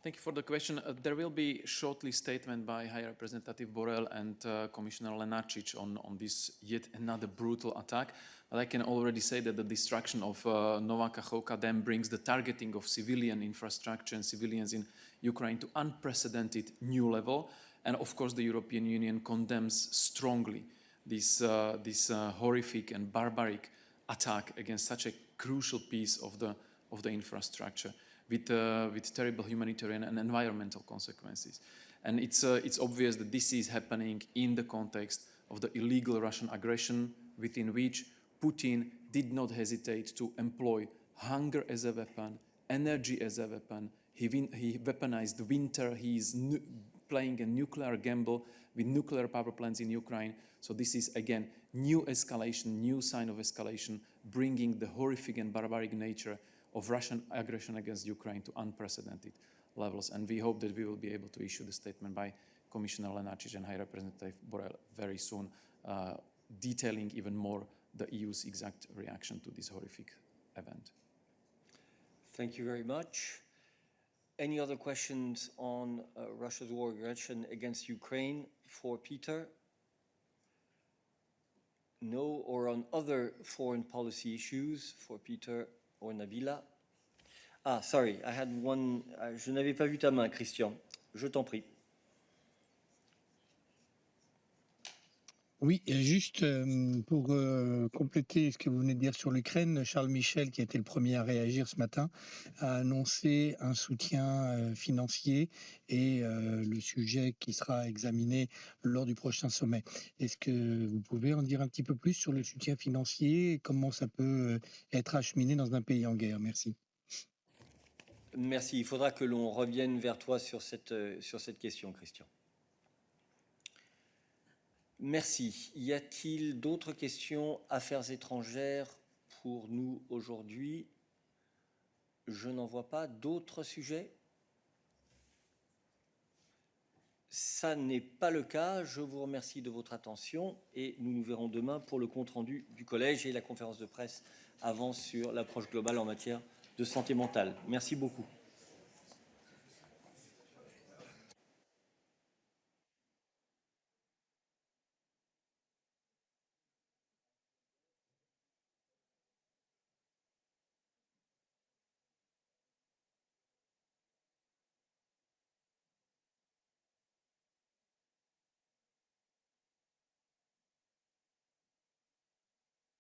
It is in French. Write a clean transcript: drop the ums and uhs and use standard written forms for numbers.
Thank you for the question. There will be shortly statement by High Representative Borrell and Commissioner Lenarčič on this yet another brutal attack. But I can already say that the destruction of Nova Kakhovka dam brings the targeting of civilian infrastructure and civilians in Ukraine to unprecedented new level. And of course, the European Union condemns strongly this horrific and barbaric attack against such a crucial piece of the infrastructure, with terrible humanitarian and environmental consequences. And it's obvious that this is happening in the context of the illegal Russian aggression, within which Putin did not hesitate to employ hunger as a weapon, energy as a weapon. He weaponized winter. He is playing a nuclear gamble with nuclear power plants in Ukraine. So this is, again, new escalation, new sign of escalation, bringing the horrific and barbaric nature of Russian aggression against Ukraine to unprecedented levels. And we hope that we will be able to issue the statement by Commissioner Lenarčič and High Representative Borrell very soon, detailing even more the EU's exact reaction to this horrific event. Thank you very much. Any other questions on Russia's war aggression against Ukraine for Peter? No, or on other foreign policy issues for Peter or Nabila? Ah, sorry, I had one. Je n'avais pas vu ta main, Christian. Je t'en prie. Oui, juste pour compléter ce que vous venez de dire sur l'Ukraine, Charles Michel, qui a été le premier à réagir ce matin, a annoncé un soutien financier et le sujet qui sera examiné lors du prochain sommet. Est-ce que vous pouvez en dire un petit peu plus sur le soutien financier et comment ça peut être acheminé dans un pays en guerre? Merci. Merci. Il faudra que l'on revienne vers toi sur cette question, Christian. Merci. Y a-t-il d'autres questions affaires étrangères pour nous aujourd'hui? Je n'en vois pas. D'autres sujets? Ça n'est pas le cas. Je vous remercie de votre attention et nous nous verrons demain pour le compte-rendu du collège et la conférence de presse avant sur l'approche globale en matière de santé mentale. Merci beaucoup.